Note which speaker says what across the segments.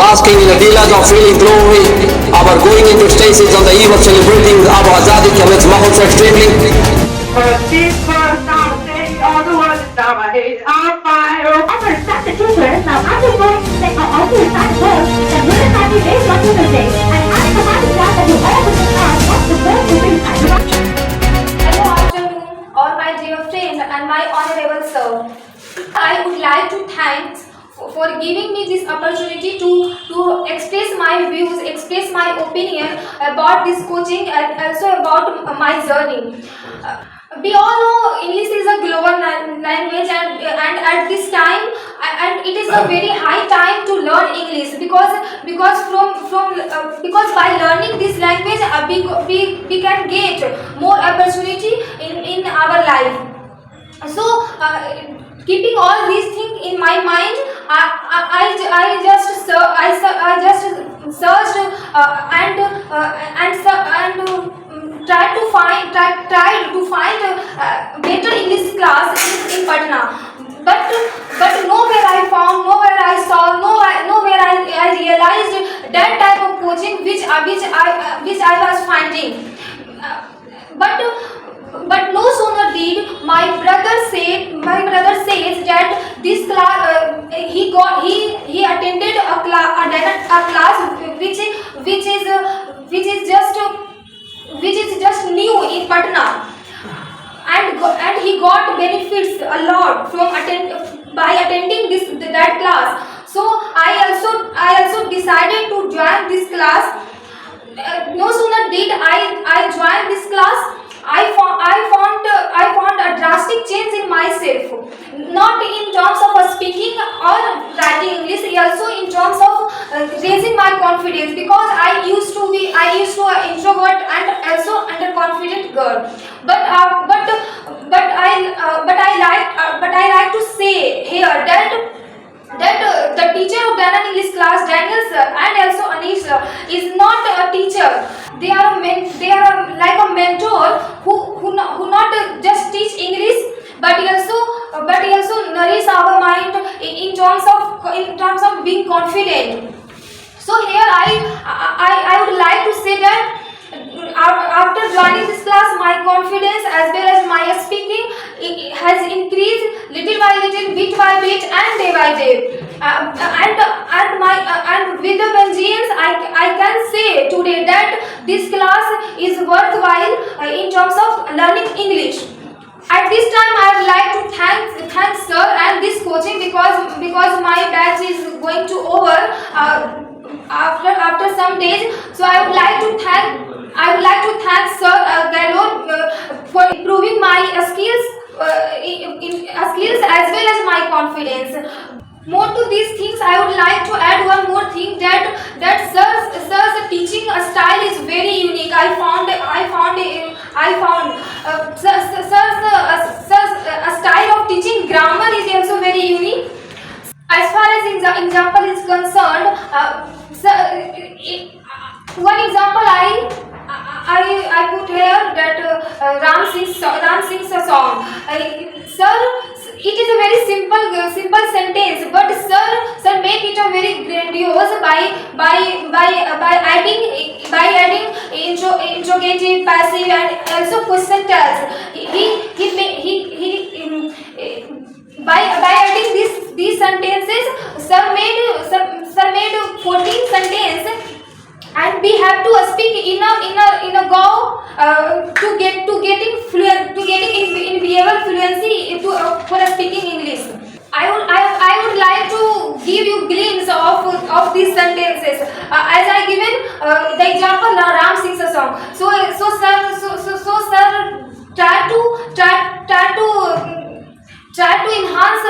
Speaker 1: basking in the deluge of feeling glory, our going into stasis on the eve of celebrating our Azadi Ka Amrit Mahotsav extremely.
Speaker 2: All the world is now my head on fire.
Speaker 3: I'm going to stop the teacher. Now I'm just going to say I'll also recite a book that would not be based on Tuesday. And I'm the kind of job that you all would have what the book will be.
Speaker 4: Hello, afternoon, all my dear friend and my honorable sir. I would like to thank for giving me this opportunity to express my views, express my opinion about this coaching and also about my journey. We all know English is a global language and at this time and it is a very high time to learn English because by learning this language we can get more opportunity in our life. So keeping all these things in my mind, I just searched and tried to find better English class in Patna. But nowhere I saw, nowhere I realized that type of coaching which I was finding. But no sooner did my brother says that this class he attended a class which is just new in Patna, and he got benefits a lot from by attending that class. So I also decided to join this class. No sooner did I join this class, I found a drastic change in myself, not in terms of speaking or writing English, also in terms of raising my confidence, because I used to an introvert and also underconfident girl. But I like to say here that the teacher of Dana English class, Daniel sir and also Anish sir, is not a teacher. They are like a mentor who not just teach English, but he also nourish our mind in terms of being confident. So here I would like to say that after joining this class, my confidence as well as my speaking has increased little by little, bit by bit, and day by day. And with the Belgians, I can say today that this class is worthwhile in terms of learning English. At this time, I would like to thank sir and this coaching because my batch is going to over after some days. So I would like to thank Sir Gahlot for improving my skills as well as my confidence. More to these things, I would like to add one more thing that sir's teaching style is very unique. I found sir's style of teaching grammar is also very unique. As far as example is concerned, one example I put here that Ram Singh's song. Sir, it is a very simple sentence, but sir make it a very grandiose by adding interrogative, passive, and also question tags. By adding these sentences, sir made 14 sentences, and we have to speak in a go to getting in behavioral fluency for speaking English. I would like to give you glimpse of these sentences as I given the example Ram Singh's song. So sir try to enhance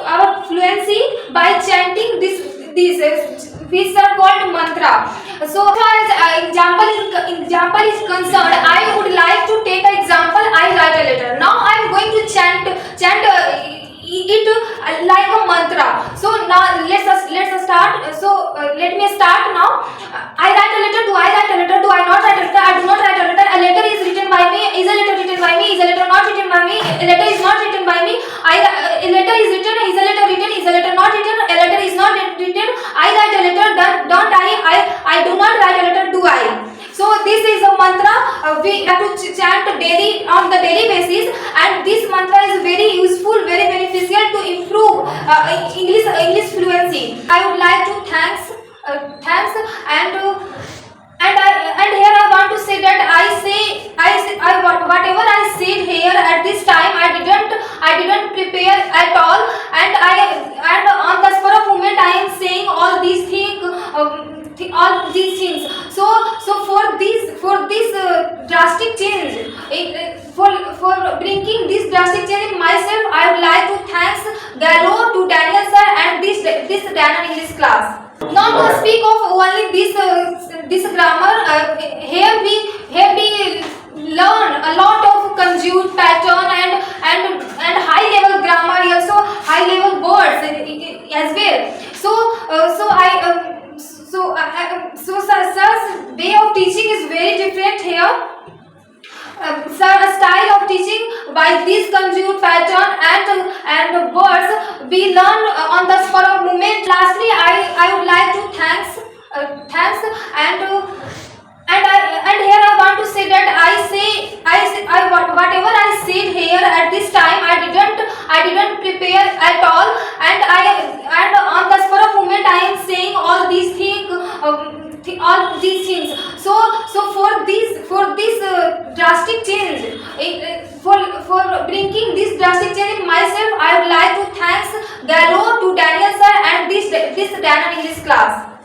Speaker 4: our fluency by chanting these which are called mantra. So as example is concerned, I would like to take an example. I write a letter. Now I am going to chant it like a mantra. So now let's start. So let me start now. I write a letter. Do I write a letter? Do I not write a letter? I do not write a letter. A letter is written by me. Is a letter written by me? Is a letter not written by me? A letter is not written by me. A letter is written. Is a letter written? Is a letter not written? A letter is not written. I write a letter. don't I do not write a letter to I. So this is a mantra we have to chant daily on the daily basis, and this mantra is very useful, very beneficial to improve English fluency. I would like to thanks and here I want to say that whatever I said here at this time, I didn't prepare at all, and on the spur of moment I am saying all these things. So for this drastic change, for bringing this drastic change in myself, I would like to thanks Gallo, to Daniel sir, and this Daniel English class. Not to speak of only this grammar, here we learn a lot of conjugate pattern and high level grammar, also high level words as well. So sir's way of teaching is very different here. Sir, style of teaching by this conjugate pattern and words we learn on the spur of moment. Lastly, I would like to thanks and here I want to say that whatever I said here at this time, I didn't prepare at all, and on the spur of moment I am saying all these things. So for this drastic change, for bringing this drastic change in myself, I would like to thanks Gallo, to Daniel sir, and this Daniel English class.